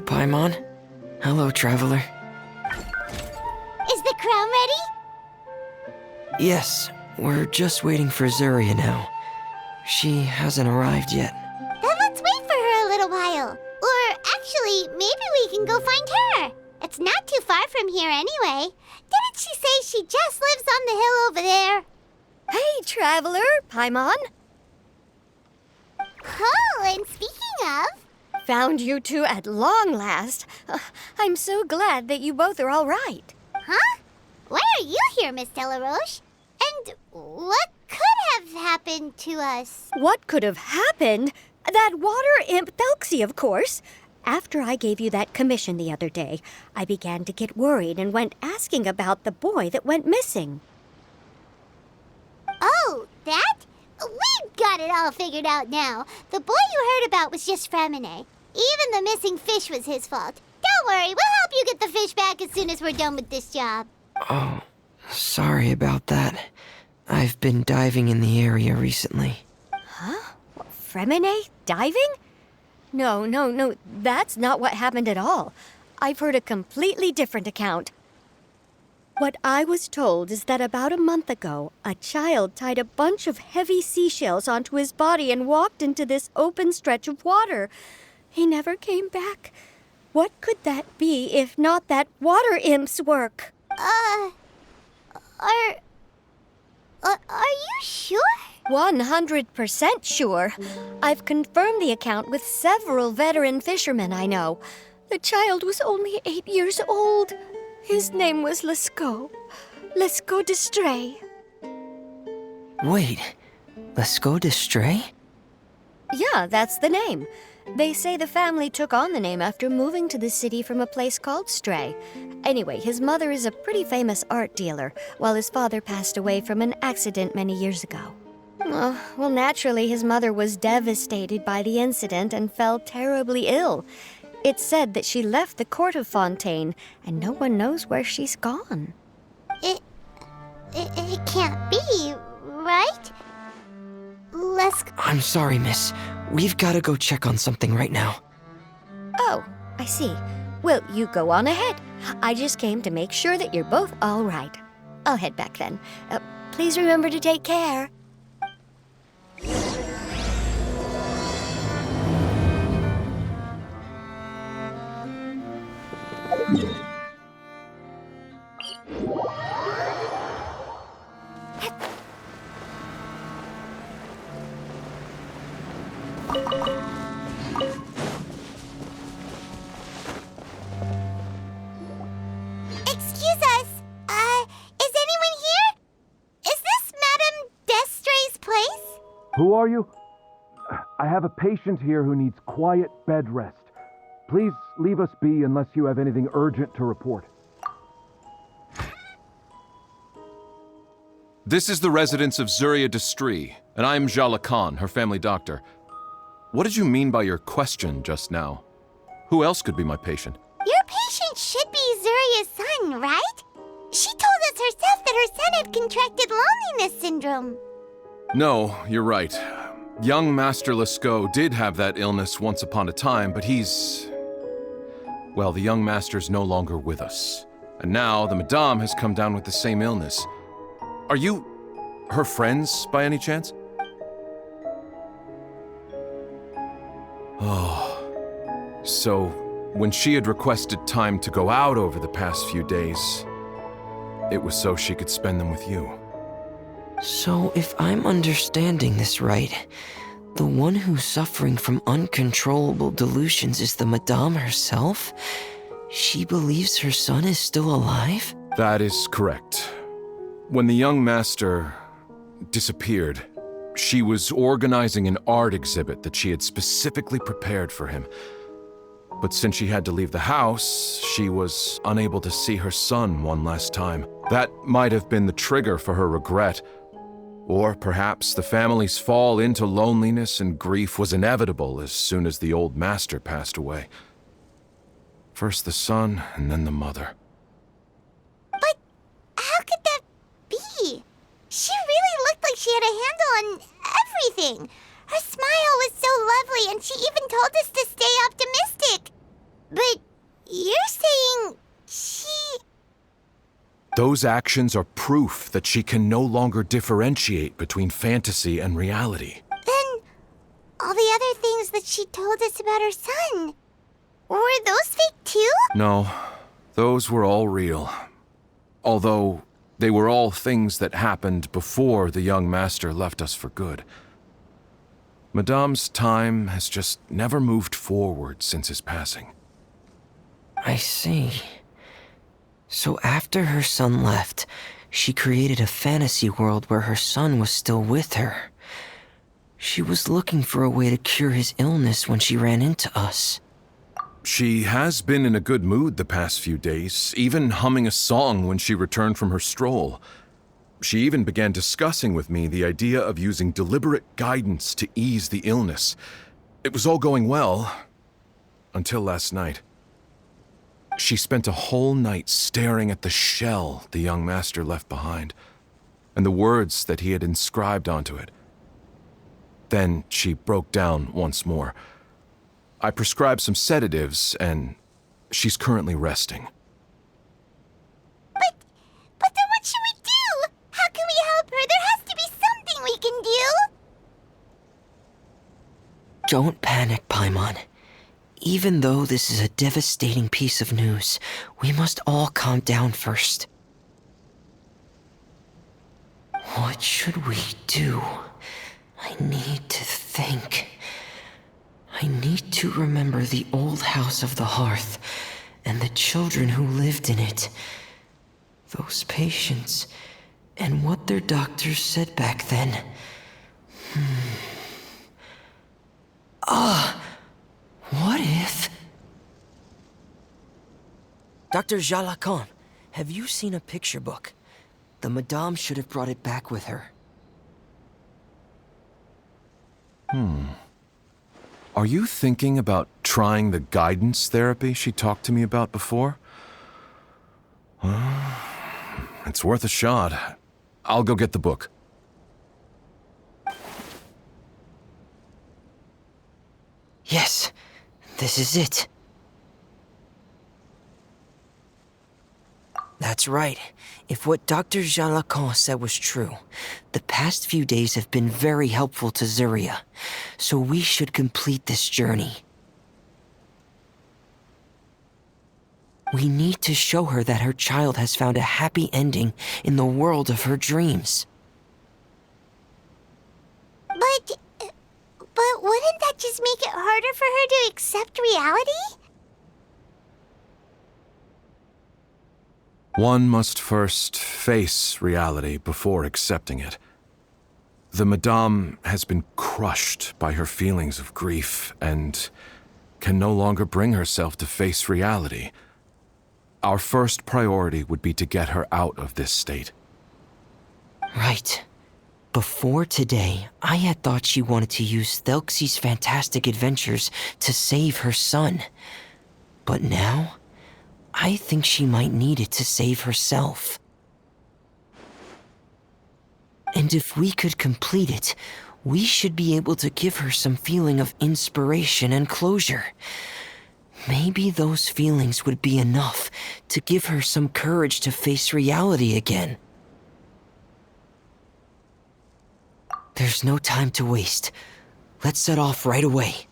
Paimon. Hello, Traveler. Is the crown ready? Yes, we're just waiting for Zuria now. She hasn't arrived yet. Then let's wait for her a little while. Or actually, maybe we can go find her. It's not too far from here anyway. Didn't she say she just lives on the hill over there? Hey, Traveler, Paimon. Oh, and speaking of... Found you two at long last. I'm so glad that you both are all right. Huh? Why are you here, Miss Thelixe? And what could have happened to us? What could have happened? That water imp Thelixe, of course. After I gave you that commission the other day, I began to get worried and went asking about the boy that went missing. Oh, that? We've got it all figured out now. The boy you heard about was just Fremine. Even the missing fish was his fault. Don't worry, we'll help you get the fish back as soon as we're done with this job. Oh, sorry about that. I've been diving in the area recently. Huh? Fremine? Diving? No, that's not what happened at all. I've heard a completely different account. What I was told is that about a month ago, a child tied a bunch of heavy seashells onto his body and walked into this open stretch of water. He never came back. What could that be if not that water imp's work? Are you sure? 100% sure. I've confirmed the account with several veteran fishermen I know. The child was only 8 years old. His name was Lescaut. Lescaut de Stray. Wait, Lescaut de Stray? Yeah, that's the name. They say the family took on the name after moving to the city from a place called Stray. Anyway, his mother is a pretty famous art dealer, while his father passed away from an accident many years ago. Well, naturally, his mother was devastated by the incident and fell terribly ill. It's said that she left the court of Fontaine, and no one knows where she's gone. It can't be, right? I'm sorry, miss. We've got to go check on something right now. Oh, I see. Well, you go on ahead. I just came to make sure that you're both all right. I'll head back then. Please remember to take care. Excuse us. Is anyone here? Is this Madame Destray's place? Who are you? I have a patient here who needs quiet bed rest. Please leave us be unless you have anything urgent to report. This is the residence of Zuria de Stray, and I'm Jala Khan, her family doctor. What did you mean by your question just now? Who else could be my patient? Your patient should be Zuria's son, right? She told us herself that her son had contracted loneliness syndrome. No, you're right. Young Master Lescaut did have that illness once upon a time, but well, the young master's no longer with us. And now the Madame has come down with the same illness. Are you her friends, by any chance? Oh, so when she had requested time to go out over the past few days, it was so she could spend them with you. So, if I'm understanding this right, the one who's suffering from uncontrollable delusions is the Madame herself? She believes her son is still alive? That is correct. When the young master disappeared, she was organizing an art exhibit that she had specifically prepared for him. But since she had to leave the house, she was unable to see her son one last time. That might have been the trigger for her regret. Or perhaps the family's fall into loneliness and grief was inevitable as soon as the old master passed away. First the son, and then the mother. But how could that be? She really looked like she had a handle on everything. Her smile was so lovely, and she even told us to stay optimistic. But you're saying she... Those actions are proof that she can no longer differentiate between fantasy and reality. Then all the other things that she told us about her son, were those fake too? No, those were all real. Although they were all things that happened before the young master left us for good. Madame's time has just never moved forward since his passing. I see. So after her son left, she created a fantasy world where her son was still with her. She was looking for a way to cure his illness when she ran into us. She has been in a good mood the past few days, even humming a song when she returned from her stroll. She even began discussing with me the idea of using deliberate guidance to ease the illness. It was all going well, until last night. She spent a whole night staring at the shell the young master left behind, and the words that he had inscribed onto it. Then she broke down once more. I prescribed some sedatives, and she's currently resting. But then what should we do? How can we help her? There has to be something we can do. Don't panic, Paimon. Even though this is a devastating piece of news, we must all calm down first. What should we do? I need to think. I need to remember the old house of the hearth and the children who lived in it. Those patients and what their doctors said back then. What if... Dr. Jalacon, have you seen a picture book? The Madame should have brought it back with her. Are you thinking about trying the guidance therapy she talked to me about before? It's worth a shot. I'll go get the book. Yes, this is it. That's right. If what Dr. Jalacon said was true, the past few days have been very helpful to Zuria, so we should complete this journey. We need to show her that her child has found a happy ending in the world of her dreams. But wouldn't that just make it harder for her to accept reality? One must first face reality before accepting it. The Madame has been crushed by her feelings of grief and can no longer bring herself to face reality. Our first priority would be to get her out of this state. Right. Before today, I had thought she wanted to use Thelixe's fantastic adventures to save her son. But now, I think she might need it to save herself. And if we could complete it, we should be able to give her some feeling of inspiration and closure. Maybe those feelings would be enough to give her some courage to face reality again. There's no time to waste. Let's set off right away.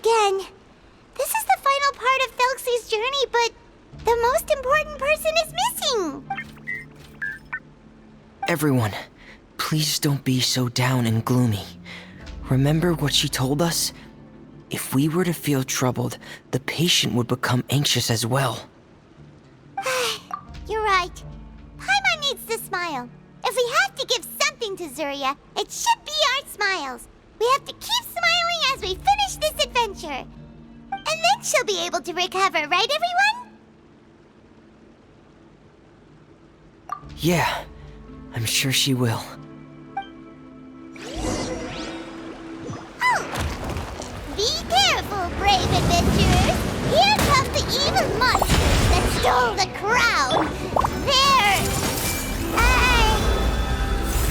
again. This is the final part of Thelixe's journey, but the most important person is missing. Everyone, please don't be so down and gloomy. Remember what she told us? If we were to feel troubled, the patient would become anxious as well. You're right. Paimon needs to smile. If we have to give something to Zuria, it should be our smiles. We have to keep smiling as we finish this adventure. And then she'll be able to recover, right, everyone? Yeah, I'm sure she will. Be careful, brave adventurers. Here comes the evil monsters that stole the crown. They're...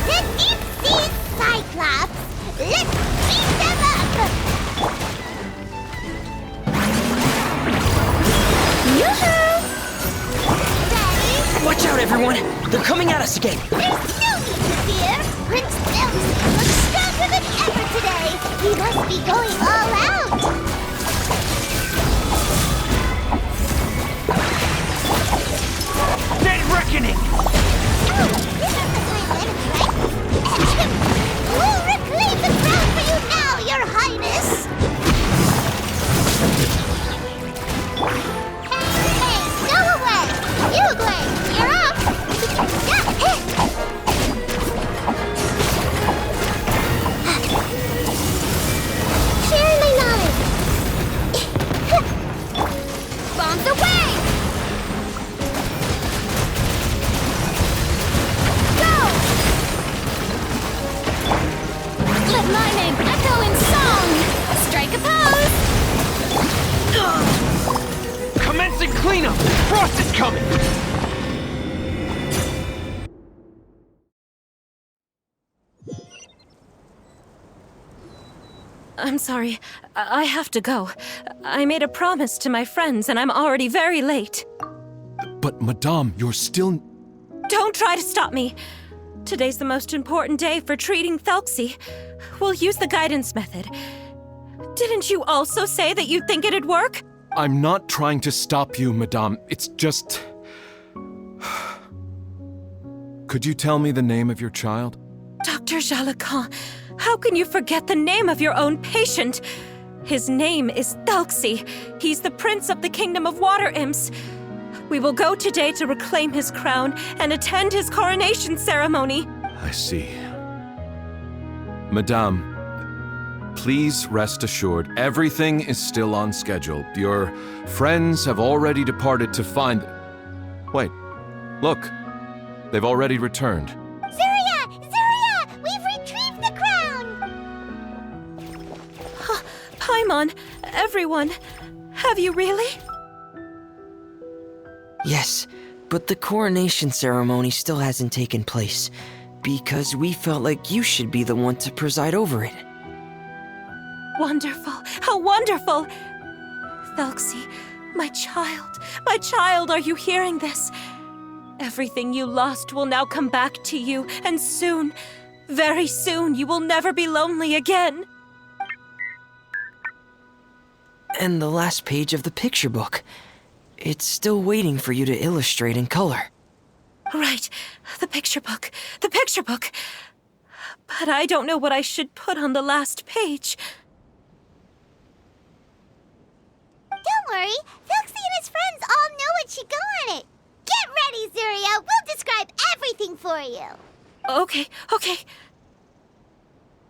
the deep-sea Cyclops. Let's beat them up! Yoo-hoo! Ready? Watch out, everyone! They're coming at us again! There's no need to fear. Prince Thelixe looks stronger than ever today. He must be going all out. Dead reckoning! Oh, this is the final enemy, right? We'll reclaim the crown for you now, Your Highness! Hey, go away! Uglay, you're up! Share my knowledge! Bombs away! Go! Let my name echo in song! Strike a pose! Commencing cleanup! Frost is coming! I'm sorry. I have to go. I made a promise to my friends, and I'm already very late. But, Madame, you're still... Don't try to stop me. Today's the most important day for treating Thelixe. We'll use the guidance method. Didn't you also say that you think it'd work? I'm not trying to stop you, Madame. It's just... Could you tell me the name of your child? Dr. Jalacan, how can you forget the name of your own patient? His name is Thelixe. He's the prince of the kingdom of water imps. We will go today to reclaim his crown and attend his coronation ceremony. I see. Madame, please rest assured, everything is still on schedule. Your friends have already departed to find... Wait, look. They've already returned. Zuria! Zuria! We've retrieved the crown! Paimon, everyone, have you really? Yes, but the coronation ceremony still hasn't taken place, because we felt like you should be the one to preside over it. Wonderful! How wonderful! Thelixe, my child, are you hearing this? Everything you lost will now come back to you, and soon, very soon, you will never be lonely again. And the last page of the picture book. It's still waiting for you to illustrate in color. Right, the picture book. But I don't know what I should put on the last page. Don't worry, Thelixe and his friends all know what should go on it. Get ready, Zuria. We'll describe everything for you. Okay.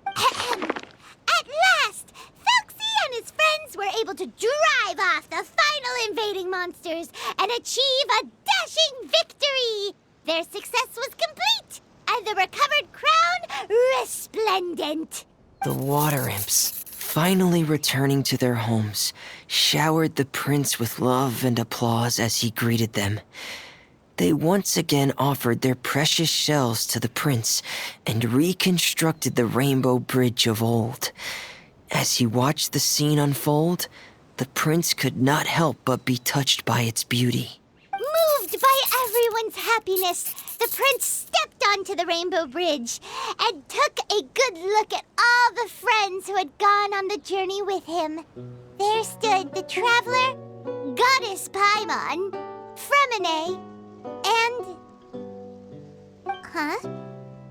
At last, Thelixe and his friends were able to drive off the final invading monsters and achieve a dashing victory. Their success was complete, and the recovered crown resplendent. The water imps, finally returning to their homes, showered the prince with love and applause as he greeted them. They once again offered their precious shells to the prince and reconstructed the rainbow bridge of old. As he watched the scene unfold, the prince could not help but be touched by its beauty. Moved by everyone's happiness, the prince stepped onto the rainbow bridge and took a good look at all the friends who had gone on the journey with him. There stood the Traveler, Goddess Paimon, Fremine, and... Huh?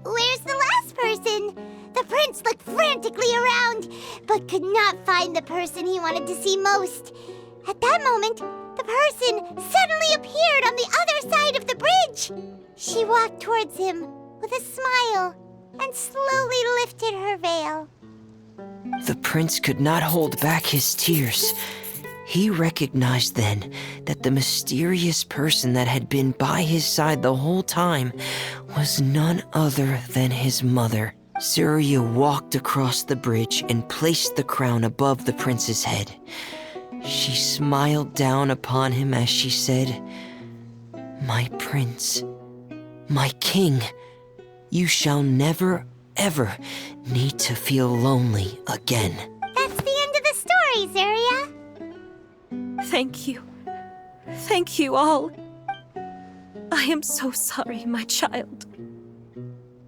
Where's the last person? The prince looked frantically around, but could not find the person he wanted to see most. At that moment, the person suddenly appeared on the other side of the bridge. She walked towards him with a smile and slowly lifted her veil. The prince could not hold back his tears. He recognized then that the mysterious person that had been by his side the whole time was none other than his mother. Zuria walked across the bridge and placed the crown above the prince's head. She smiled down upon him as she said, "My prince, my king, you shall never, ever need to feel lonely again." That's the end of the story, Zuria. Thank you. Thank you all. I am so sorry, my child.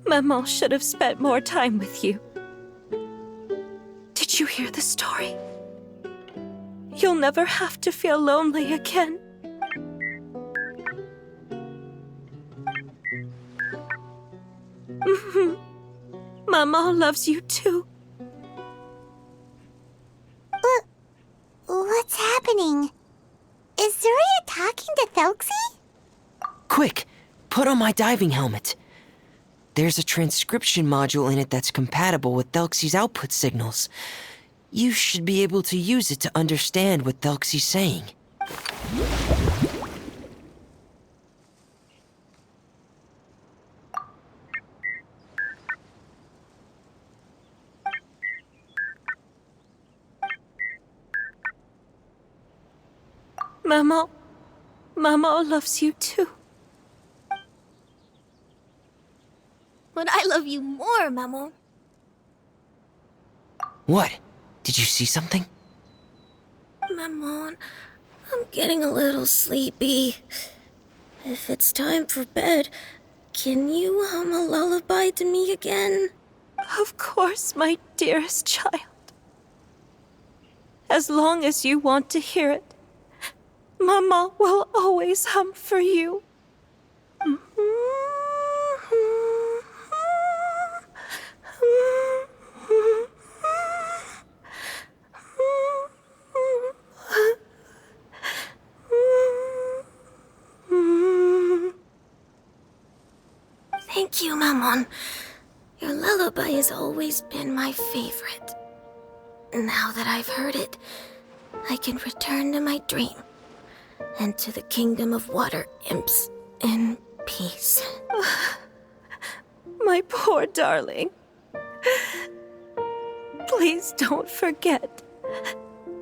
Maman should have spent more time with you. Did you hear the story? You'll never have to feel lonely again. Maman loves you too. What's happening? Is Zuria talking to Thelixe? Quick, put on my diving helmet. There's a transcription module in it that's compatible with Thelixe's output signals. You should be able to use it to understand what Thelixi's saying. Maman loves you too. But I love you more, Maman. What? Did you see something? Maman, I'm getting a little sleepy. If it's time for bed, can you hum a lullaby to me again? Of course, my dearest child. As long as you want to hear it, Mama will always hum for you. Thank you, Maman. Your lullaby has always been my favorite. Now that I've heard it, I can return to my dream and to the kingdom of water imps in peace. My poor darling. Please don't forget.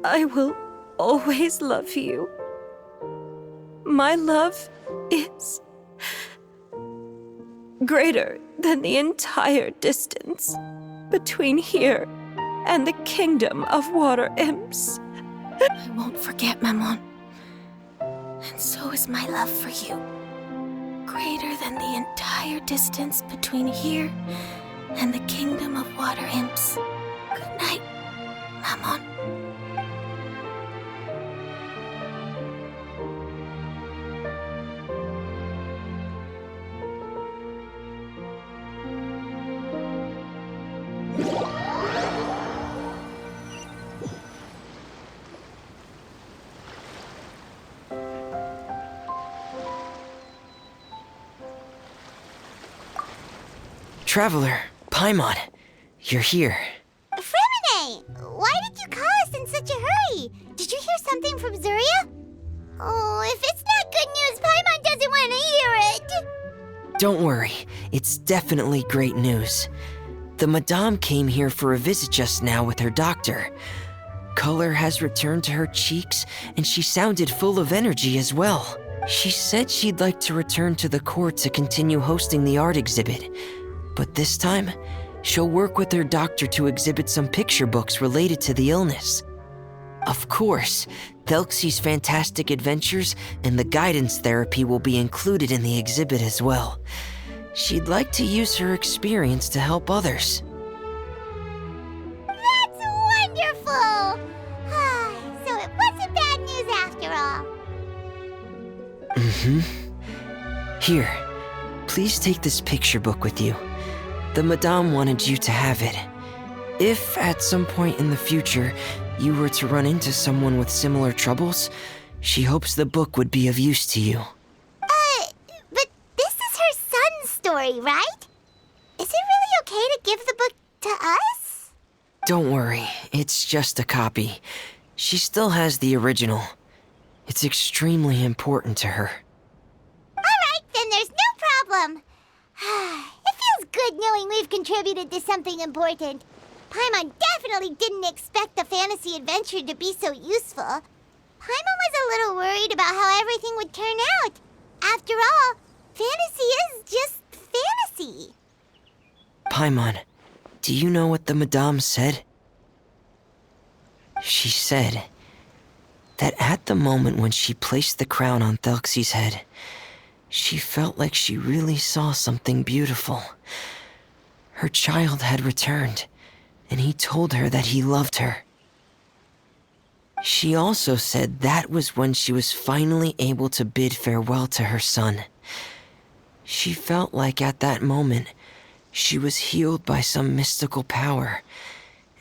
I will always love you. My love is greater than the entire distance between here and the kingdom of water imps. I won't forget, Maman. And so is my love for you. Greater than the entire distance between here and the kingdom of water imps. Good night, Maman. Traveler, Paimon, you're here. Fremine! Why did you call us in such a hurry? Did you hear something from Zuria? Oh, if it's not good news, Paimon doesn't want to hear it! Don't worry, it's definitely great news. The Madame came here for a visit just now with her doctor. Color has returned to her cheeks, and she sounded full of energy as well. She said she'd like to return to the court to continue hosting the art exhibit. But this time, she'll work with her doctor to exhibit some picture books related to the illness. Of course, Thelixe's fantastic adventures and the guidance therapy will be included in the exhibit as well. She'd like to use her experience to help others. That's wonderful! Here, please take this picture book with you. The Madame wanted you to have it. If at some point in the future you were to run into someone with similar troubles, she hopes the book would be of use to you. But this is her son's story, right? Is it really okay to give the book to us? Don't worry, it's just a copy. She still has the original. It's extremely important to her. Alright, then there's no problem. It feels good knowing we've contributed to something important. Paimon definitely didn't expect the fantasy adventure to be so useful. Paimon was a little worried about how everything would turn out. After all, fantasy is just fantasy. Paimon, do you know what the Madame said? She said that at the moment when she placed the crown on Thelxie's head, she felt like she really saw something beautiful. Her child had returned, and he told her that he loved her. She also said that was when she was finally able to bid farewell to her son. She felt like at that moment, she was healed by some mystical power,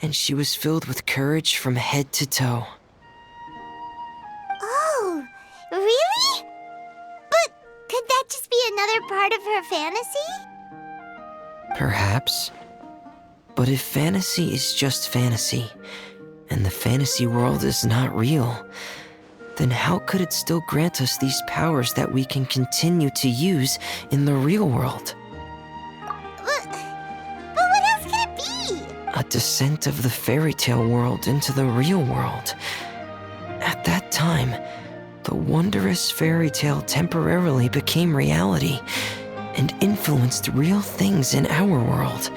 and she was filled with courage from head to toe. Oh, really? But could that just be another part of her fantasy? Perhaps. But if fantasy is just fantasy, and the fantasy world is not real, then how could it still grant us these powers that we can continue to use in the real world? But what else could it be? A descent of the fairy tale world into the real world. At that time, the wondrous fairy tale temporarily became reality and influenced real things in our world.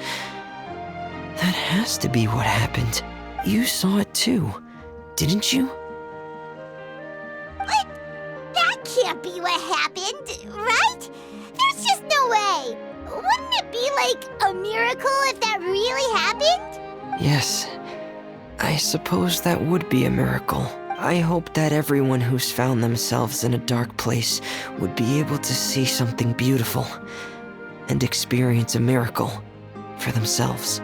That has to be what happened. You saw it too, didn't you? What? That can't be what happened, right? There's just no way. Wouldn't it be like a miracle if that really happened? Yes, I suppose that would be a miracle. I hope that everyone who's found themselves in a dark place would be able to see something beautiful and experience a miracle for themselves.